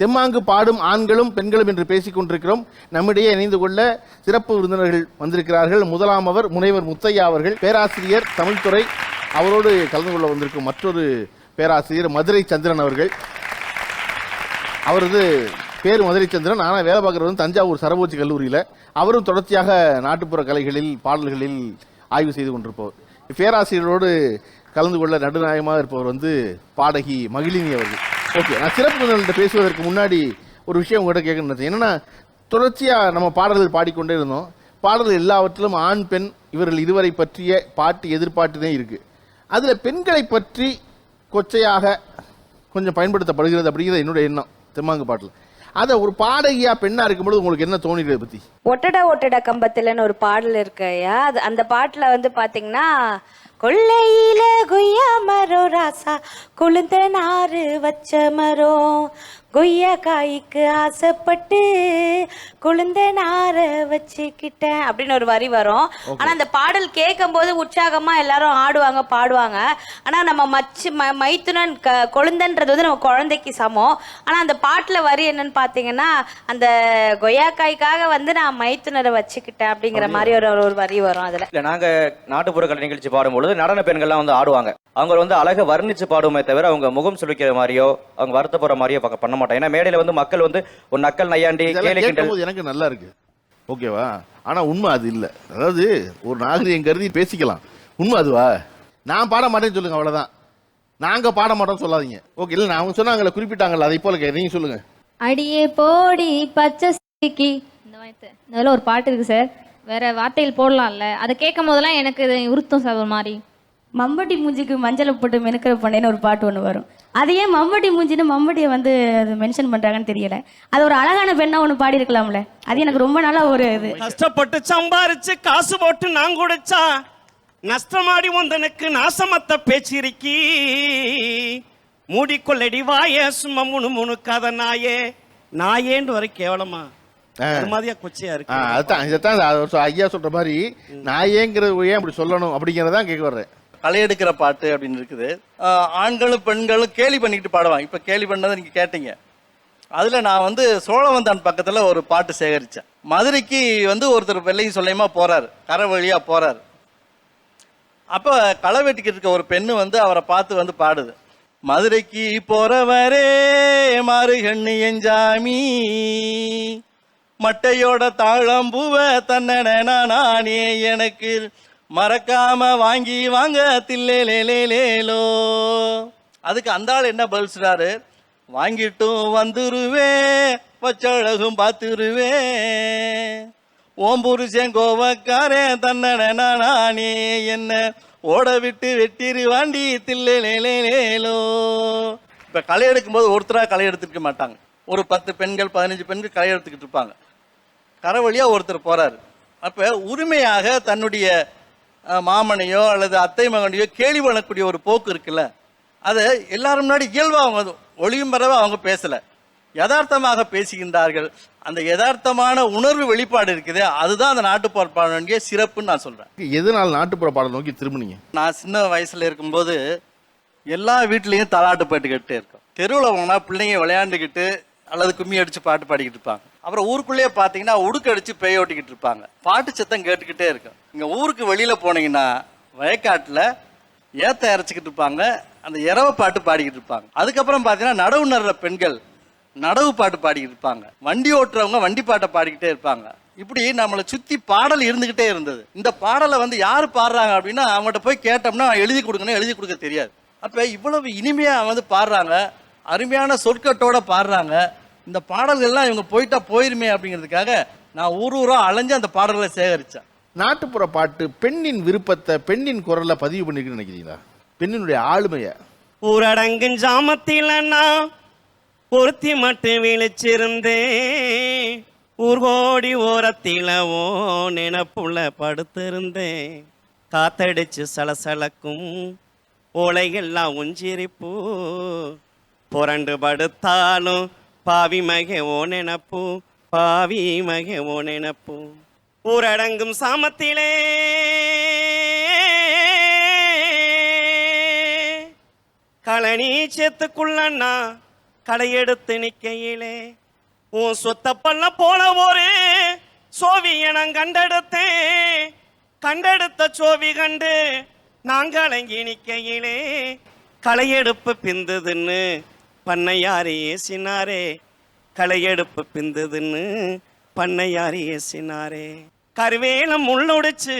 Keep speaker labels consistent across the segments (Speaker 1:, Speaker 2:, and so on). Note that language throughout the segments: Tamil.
Speaker 1: தெம்மாங்கு பாடும் ஆண்களும் பெண்களும் என்று பேசிக் கொண்டிருக்கிறோம். நம்மிடையே இணைந்து கொள்ள சிறப்பு விருந்தினர்கள் வந்திருக்கிறார்கள். முதலாமவர் முனைவர் முத்தையா அவர்கள், பேராசிரியர் தமிழ்துறை. அவரோடு கலந்து கொள்ள வந்திருக்கும் மற்றொரு பேராசிரியர் மதுரை சந்திரன் அவர்கள். அவரது பேர் மதுரை சந்திரன், ஆனால் வேலை பார்க்குறது தஞ்சாவூர் சரபோஜி கல்லூரியில். அவரும் தொடர்ச்சியாக நாட்டுப்புற கலைகளில் பாடல்களில் ஆய்வு செய்து கொண்டிருப்பவர். பேராசிரியரோடு கலந்து கொள்ள நடுநாயகமாக இருப்பவர் பாடகி மகிழினி அவர்கள். ஓகே, நான் சிறப்பு விருந்தினர்கிட்ட பேசுவதற்கு முன்னாடி ஒரு விஷயம் உங்கள்கிட்ட கேட்கணும். என்னன்னா, தொடர்ச்சியாக நம்ம பாடல்கள் பாடிக்கொண்டே இருந்தோம். பாடல்கள் எல்லாவற்றிலும் ஆண் பெண் இவர்கள் இருவரை பற்றிய பாட்டு எதிர்பார்ட்டு தான் இருக்குது. அதில் பெண்களை பற்றி கொச்சையாக கொஞ்சம் பயன்படுத்தப்படுகிறது அப்படிங்கிறது என்னுடைய எண்ணம். தெம்மாங்கு பாட்டில் அதை ஒரு பாடகியா பெண்ணா இருக்கும்போது உங்களுக்கு என்ன தோணிடுது பத்தி?
Speaker 2: ஒட்டடா ஒட்டடா கம்பத்துலன்னு ஒரு பாடல் இருக்கையா, அந்த பாட்டுல பாத்தீங்கன்னா, கொள்ளையில கொய்யா மரம் ராசா கொழுந்த நாறு வச்ச மரம், கொய்யா காய்க்கு ஆசைப்பட்டு கொழுந்த நார வச்சுக்கிட்டேன் அப்படின்னு ஒரு வரி வரும். ஆனா அந்த பாடல் கேட்கும் போது உற்சாகமா எல்லாரும் ஆடுவாங்க பாடுவாங்க. ஆனா நம்ம மைத்துனன் கொழுந்தன்றது நம்ம குழந்தைக்கு சமம். ஆனா அந்த பாட்டுல வரி என்னன்னு பாத்தீங்கன்னா, அந்த கொய்யாக்காய்க்காக நான் மைத்துனரை வச்சுக்கிட்டேன் அப்படிங்கிற மாதிரி ஒரு வரி வரும். அதுல
Speaker 3: நாங்க நாட்டுப்புற கலை நிகழ்ச்சி பாடும்பொழுது நடன பெண்கள்லாம் ஆடுவாங்க. அவங்க அழகா வர்ணிச்சு பாடுமே தவிர அவங்க முகம் சுளிக்கிற மாதிரியோ அவங்க வருத்தப்படுற மாதிரியோ பண்ண மாட்டாங்க. ஏன்னா மேடையில மக்கள் ஒரு நக்கல் நையாண்டி கேலி கிண்டல்
Speaker 1: எனக்கு நல்லா இருக்கு, ஓகேவா? ஆனா உண்மை அது இல்ல. அதாவது ஒரு நாகரிகம் கருதி பேசிக்கலாம். உண்மை அதுவா? நான் பாட மாட்டேன்னு சொல்லுங்க, அவ்வளவுதான். நாங்க பாட மாட்டோம் சொல்லாதீங்க. ஓகே, இல்ல அவங்க சொன்னாங்களே, குறிப்பிட்டாங்கல்ல, அதை போல நீங்க சொல்லுங்க.
Speaker 4: அடியே போடி பச்சை இந்த ஒரு பாட்டு இருக்கு சார், வேற வார்த்தைகள் போடலாம்ல. அதை கேட்கும் போதெல்லாம் எனக்கு உறுத்தும் சார். ஒரு மாதிரி
Speaker 5: மம்பட்டி மூஞ்சிக்கு மஞ்சளை போட்டு மெனுக்கிற பண்ணேன்னு ஒரு பாட்டு ஒன்று வரும். அது ஏன் மம்பட்டி மூஞ்சின்னு மம்பட்டியை அது மென்ஷன் பண்றாங்கன்னு தெரியல. அது ஒரு அழகான பெண்ணா ஒன்று பாடி இருக்கலாம்ல. அது எனக்கு ரொம்ப நாளா ஒரு இது.
Speaker 6: கஷ்டப்பட்டு சம்பாரிச்சு காசு போட்டு நான் குடிச்சா நஷ்டமாடி வந்தனுக்கு நாசமத்த பேச்சிருக்கி மூடிக்கொள்ளடி வாயே சும்மா முணுமுணுக்காத நாயே நாயேன்னு வரை கேவலமா கொச்சையா இருக்கு.
Speaker 1: ஐயா சொல்ற மாதிரி நாயேங்கிறது ஏன் அப்படி சொல்லணும் அப்படிங்கறதான் கேட்க வர்றேன்.
Speaker 7: களையெடுக்கிற பாட்டு அப்படின்னு இருக்குது. ஆண்களும் பெண்களும் கேலி பண்ணிக்கிட்டு பாடுவாங்க. இப்ப கேலி பண்ணதை நீங்க கேட்டீங்க. அதுல நான் சோழவந்தான் பக்கத்துல ஒரு பாட்டு சேகரிச்சேன். மதுரைக்கு ஒருத்தர் வெள்ளையும் சொல்லியமா போறாரு, கரை வழியா போறாரு. அப்ப களை வெட்டிக்கிட்டு இருக்க ஒரு பெண்ணு அவரை பார்த்து பாடுது. மதுரைக்கு போறவரே மாறுகண்ணு எஞ்சாமி மட்டையோட தாழம்பூவ தன்னன நானே எனக்கு மறக்காம வாங்கி வாங்க தில்லேலேலேலோ. அதுக்கு அந்த ஆள் என்ன பதில் சொல்றாரு? வாங்கிட்டும் வந்துருவே பச்சழகும் பார்த்துருவே ஓம்புருஷன் கோவக்காரன் தன்னன நானே என்ன ஓட விட்டு வெட்டிரு வாண்டி தில்லேலேலேலோ. இப்ப களை எடுக்கும் போது ஒருத்தரா களை எடுத்துக்க மாட்டாங்க. ஒரு 10 பெண்கள் 15 பெண்கள் களை எடுத்துக்கிட்டு இருப்பாங்க. கரை வழியா ஒருத்தர் போறாரு. அப்ப உரிமையாக தன்னுடைய மாமனையோ அல்லது அத்தை மகனையோ கேலி பண்ணக்கூடிய ஒரு போக்கு இருக்குல்ல, அது எல்லாரும் முன்னாடி இயல்பா அவங்க ஒளியும் பரவ அவங்க பேசல, யதார்த்தமாக பேசுகின்றார்கள். அந்த யதார்த்தமான உணர்வு வெளிப்பாடு இருக்குது. அதுதான் அந்த நாட்டுப்புற பாடலுடைய சிறப்புன்னு நான் சொல்றேன்.
Speaker 1: எதனால நாட்டுப்புற பாடல் நோக்கி திரும்பினீங்க?
Speaker 7: நான் சின்ன வயசுல இருக்கும்போது எல்லா வீட்லயும் தாலாட்டு பாட்டு கேட்டுட்டே இருக்கும். தெருவில் போனா பிள்ளைங்க விளையாண்டுக்கிட்டு அல்லது கும்மி அடிச்சு பாட்டு பாடிக்கிட்டு இருப்பாங்க. அப்புறம் ஊருக்குள்ளேயே பாத்தீங்கன்னா உடுக்கு அடிச்சு பேய் ஓட்டிக்கிட்டு இருப்பாங்க. பாட்டு சத்தம் கேட்டுக்கிட்டே இருக்கும். இங்க ஊருக்கு வெளியில போனீங்கன்னா வயக்காட்டுல ஏத்த இறைச்சிக்கிட்டு இருப்பாங்க, அந்த இரவ பாட்டு பாடிக்கிட்டு இருப்பாங்க. அதுக்கப்புறம் பாத்தீங்கன்னா நடவு நடுற பெண்கள் நடவு பாட்டு பாடிக்கிட்டு இருப்பாங்க. வண்டி ஓட்டுறவங்க வண்டி பாட்டை பாடிக்கிட்டே இருப்பாங்க. இப்படி நம்மளை சுத்தி பாடல் இருந்துகிட்டே இருந்தது. இந்த பாடலை யாரு பாடுறாங்க அப்படின்னா அவங்ககிட்ட போய் கேட்டோம்னா எழுதி கொடுக்கணும், எழுதி கொடுக்க தெரியாது. அப்ப இவ்வளவு இனிமையா பாடுறாங்க, அருமையான சொற்கட்டோட பாடுறாங்க. இந்த பாடல்கள்லாம் இவங்க போயிட்டா போயிருமே அப்படிங்கிறதுக்காக நான் ஊரா அலைஞ்சு அந்த பாடல்களை சேகரிச்சேன்.
Speaker 1: நாட்டுப்புற பாட்டு பெண்ணின் விருப்பத்தை பெண்ணின் குரல்ல பதிவு பண்ணிக்கணும்னு நினைக்கிறீங்களா? பெண்ணினுடைய ஆளுமைய
Speaker 6: ஊரடங்கு ஜாமத்தில நான் பொருத்தி மட்டும் விழிச்சிருந்தேன், ஊர்கோடி ஓரத்தில ஓ நினப்புள்ள படுத்திருந்தேன், காத்தடிச்சு சலசலக்கும் ஓலைகள்லாம் உஞ்சிரிப்பு, புரண்டு படுத்தாலும் பாவி மகே ஓ நினப்பு, பாவி மகே ஓ நினப்பு. ஊரடங்கும் சாமத்திலே கழனி சேத்துக்குள்ளண்ணா களையெடுத்து நிக்கையிலே உன் சொத்த பண்ண போல ஒரு சோவியை நான் கண்டெடுத்த சோவி கண்டு நான் கலங்கி நிக்கையிலே களையெடுப்பு பிந்துதுன்னு பண்ணையாரி ஏசினாரே, களையெடுப்பு பிந்துதுன்னு பண்ணையாரி ஏசினாரே. கருவேலம் முள்ளொடிச்சு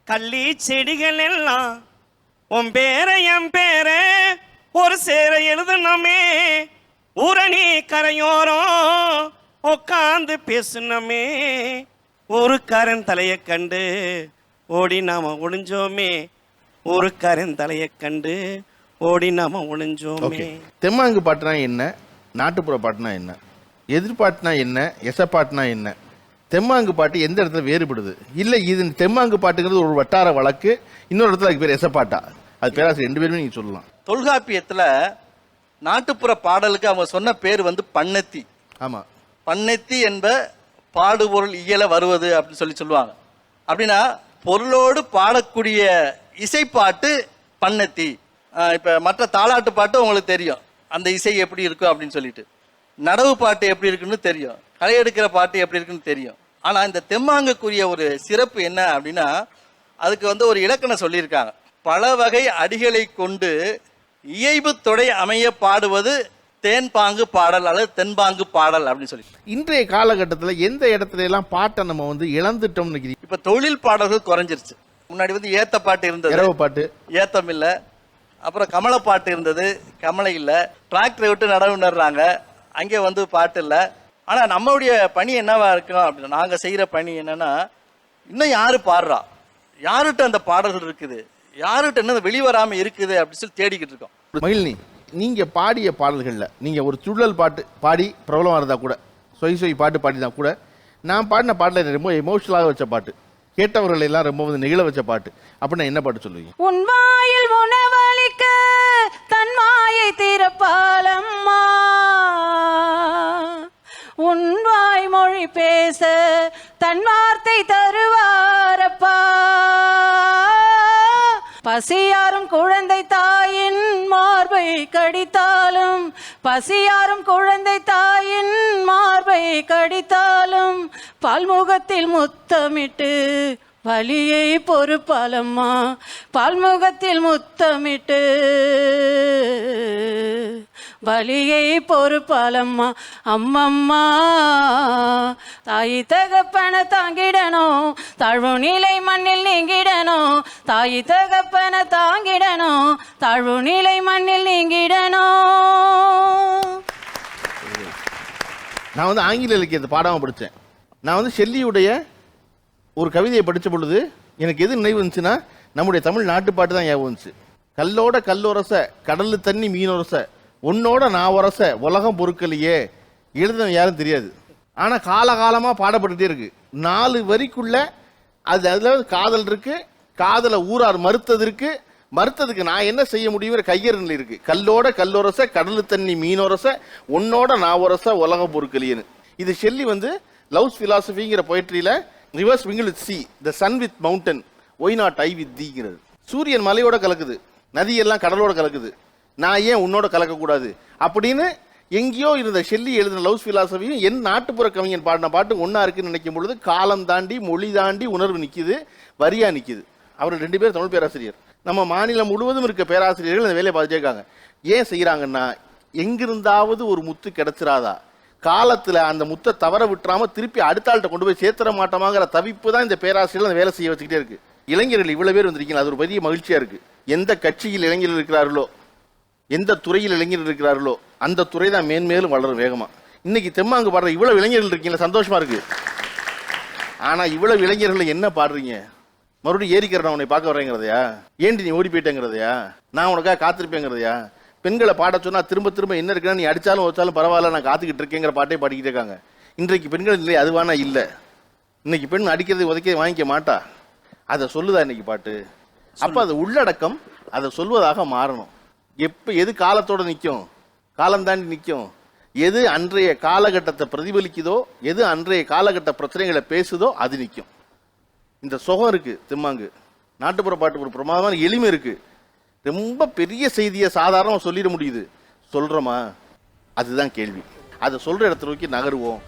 Speaker 6: கள்ளி செடிகள் எல்லாம் உன் பேர என் பேர ஒரு சேர எழுதுனமே, ஊரணி கரையோரம் உட்காந்து பேசுனமே, ஒரு கரன் தலையை கண்டு ஓடி நாம ஒளிஞ்சோமே, ஒரு கரன் தலையை கண்டு ஓடி நாம ஒளிஞ்சோமே.
Speaker 1: தெம்மாங்கு பாட்டுனா என்ன, நாட்டுப்புற பாட்டுனா என்ன, எதிர்பாட்டுனா என்ன, எசப்பாட்டுனா என்ன, தெம்மாங்கு பாட்டு எந்த இடத்துல வேறுபடுது? இல்லை இது தெம்மாங்கு பாட்டுங்கிறது ஒரு வட்டார வழக்கு, இன்னொரு இடத்துல அதுக்கு பேர் எசப்பாட்டா? அது பேராசிரியர் 2 பேருமே நீங்க சொல்லலாம்.
Speaker 7: தொல்காப்பியத்துல நாட்டுப்புற பாடலுக்கு அவங்க சொன்ன பேர் வந்து பண்ணத்தி.
Speaker 1: ஆமா,
Speaker 7: பண்ணத்தி என்ப பாடுபொருள் இயல வருவது அப்படின்னு சொல்லுவாங்க. அப்படின்னா பொருளோடு பாடக்கூடிய இசைப்பாட்டு பண்ணத்தி. இப்ப மற்ற தாலாட்டு பாட்டு உங்களுக்கு தெரியும், அந்த இசை எப்படி இருக்கும் அப்படின்னு சொல்லிட்டு. நடவு பாட்டு எப்படி இருக்குன்னு தெரியும், களை எடுக்கிற பாட்டு எப்படி இருக்குன்னு தெரியும். ஆனா இந்த தெம்மாங்குக்குரிய ஒரு சிறப்பு என்ன அப்படின்னா, அதுக்கு வந்து ஒரு இலக்கணம் சொல்லியிருக்காங்க. பல வகை அடிகளை கொண்டு இயைபு தொடை அமைய பாடுவது தேன்பாங்கு பாடல் அல்லது தென்பாங்கு பாடல் அப்படின்னு சொல்லி.
Speaker 1: இன்றைய காலகட்டத்தில் எந்த இடத்துல எல்லாம் பாட்டை நம்ம வந்து இழந்துட்டோம்னு நினைக்கிறீங்க?
Speaker 7: இப்ப தொழில் பாடல்கள் குறைஞ்சிருச்சு. முன்னாடி வந்து ஏத்த பாட்டு இருந்தது,
Speaker 1: இரவு பாட்டு
Speaker 7: ஏத்தம் இல்ல. அப்புறம் கமல பாட்டு இருந்தது, கமலை இல்ல. டிராக்டரை விட்டு நடவு நடுறாங்க, அங்கே வந்து பாட்டு இல்லை. ஆனா நம்மளுடைய பணி என்னவா இருக்கும் அப்படின்னா, நாங்க செய்யற பணி என்னன்னா, இன்னும் யாரு பாடுறா, யாருகிட்ட அந்த பாடல்கள் இருக்குது, யாருகிட்ட என்ன வெளிவராம இருக்குது அப்படின்னு சொல்லி தேடிக்கிட்டு இருக்கோம்.
Speaker 1: மகிழ்னி, நீங்க பாடிய பாடல்கள்ல நீங்க ஒரு சுழல் பாட்டு பாடி பிரபலமா இருந்தா கூட, சொய் சொய் பாட்டு பாடினா கூட, நான் பாடின பாட்டுல ரொம்ப எமோஷனலாக வச்ச பாட்டு, கேட்டவர்கள் எல்லாம் ரொம்ப வந்து நிகழ வச்ச பாட்டு அப்படின்னா என்ன பாட்டு சொல்லுவீங்க?
Speaker 2: உன் வாயில் உணவளிக்க தன் வாயை திறப்பாலம்மா, உன் வாய் மொழி பேச தன் வார்த்தை தருவாரப்பா, பசியாரும் குழந்தை தாயின் மார்பை கடித்தாலும், பசியாரும் குழந்தை தாயின் மார்பை கடித்தாலும், பால்முகத்தில் முத்தமிட்டு வலியை பொறுப்பாலம்மா, பால்முகத்தில் முத்தமிட்டு வலியை பொறுப்பாலம்மா. அம்மம்மா தாய் தகப்பன தாங்கிடணும், தாழ்வு நிலை மண்ணில் நீங்கிடணும், தாய் தகப்பன தாங்கிடணும், தாழ்வு நிலை மண்ணில் நீங்கிடணும்.
Speaker 1: நான் வந்து ஆங்கில இலக்கியத்தை பாடாமல் படித்தேன். நான் வந்து ஷெல்லியுடைய ஒரு கவிதையை படித்த பொழுது எனக்கு எது நினைவு வந்துச்சுன்னா, நம்முடைய தமிழ் நாட்டுப்பாட்டு தான் ஞாபகம் வந்துச்சு. கல்லோட கல்லொரச கடலு தண்ணி மீனொரச உன்னோட நான் உரச உலகம் பொருட்களையே எழுதுன யாரும் தெரியாது. ஆனால் காலகாலமாக பாடப்பட்டுட்டே இருக்கு. 4 வரிக்குள்ள அதில் காதல் இருக்கு, காதலை ஊரார் மறுத்தது இருக்கு, மறுத்ததுக்கு நான் என்ன செய்ய முடியுங்கிற கையறில் இருக்கு. கல்லோட கல்லொரச கடலு தண்ணி மீனொரச உன்னோட நான் உரச உலகம் பொருட்களையேன்னு. இது ஷெல்லி வந்து லவ்ஸ் பிலாசபிங்கிற பொயட்ரியில rivers mingle with sea, the sun with mountain, why not I with தீங்கிறது. சூரியன் மலையோட கலக்குது, நதியெல்லாம் கடலோட கலக்குது, நான் ஏன் உன்னோட கலக்கக்கூடாது அப்படின்னு எங்கேயோ இருந்த ஷெல்லி எழுதின லவ்ஸ் பிலாசபியும் என் நாட்டுப்புற கவிஞன் பாடின பாட்டு ஒன்றா இருக்குன்னு நினைக்கும் பொழுது காலம் தாண்டி மொழி தாண்டி உணர்வு நிற்கிது, வரியா நிற்கிது. அவர் 2 பேர் தமிழ் பேராசிரியர். நம்ம மாநிலம் முழுவதும் இருக்க பேராசிரியர்கள் இந்த வேலையை பார்த்துருக்காங்க. ஏன் செய்கிறாங்கன்னா, எங்கிருந்தாவது ஒரு முத்து கிடைச்சிராதா, காலத்தில் அந்த முத்தை தவற விட்டுறாம திருப்பி அடுத்த ஆள்கிட்ட கொண்டு போய் சேர்த்துற மாட்டோமாங்கிற தவிப்பு தான் இந்த பேராசிரியர்கள் அந்த வேலை செய்ய வச்சுக்கிட்டே இருக்கு. இளைஞர்கள் இவ்வளவு பேர் வந்திருக்கீங்க, அது ஒரு பெரிய மகிழ்ச்சியா இருக்கு. எந்த கட்சியில் இளைஞர்கள் இருக்கிறார்களோ, எந்த துறையில் இளைஞர்கள் இருக்கிறார்களோ அந்த துறை தான் மேன்மேலும் வளரும் வேகமா. இன்னைக்கு தெம்மாங்கு பாடுற இவ்வளவு இளைஞர்கள் இருக்கீங்களா, சந்தோஷமா இருக்கு. ஆனா இவ்வளவு இளைஞர்கள் என்ன பாடுறீங்க? மறுபடியும் ஏறிக்கிறேன் உன்னை பார்க்க வரேங்கிறதையா, ஏண்டி நீ ஓடி போயிட்டேங்கிறதையா, நான் உனக்காக காத்திருப்பேங்கிறதையா, பெண்களை பாட சொன்னா திரும்ப திரும்ப என்ன இருக்குன்னா, நீ அடிச்சாலும் வச்சாலும் பரவாயில்ல நான் காத்துக்கிட்டு இருக்கேங்கிற பாட்டே பாடிக்கிட்டே இருக்காங்க. இன்றைக்கு பெண்கள் இல்லை அதுவானா இல்லை. இன்னைக்கு பெண் அடிக்கிறது உதைக்க வாங்கிக்க மாட்டா, அதை சொல்லுதா இன்னைக்கு பாட்டு. அப்ப அது உள்ளடக்கம் அதை சொல்வதாக மாறணும். எப்ப எது காலத்தோட நிற்கும், காலம் தாண்டி நிற்கும், எது அன்றைய காலகட்டத்தை பிரதிபலிக்குதோ, எது அன்றைய காலகட்ட பிரச்சனைகளை பேசுதோ அது நிற்கும். இந்த சுகம் இருக்கு தெம்மாங்கு நாட்டுப்புற பாட்டு, ஒரு பிரமாதமான எளிமை இருக்கு. ரொம்ப பெரிய செய்தியை சாதாரணமாக சொல்லிட முடியுது. சொல்றோமா, அதுதான் கேள்வி. அதை சொல்ற இடத்துல நோக்கி நகருவோம்.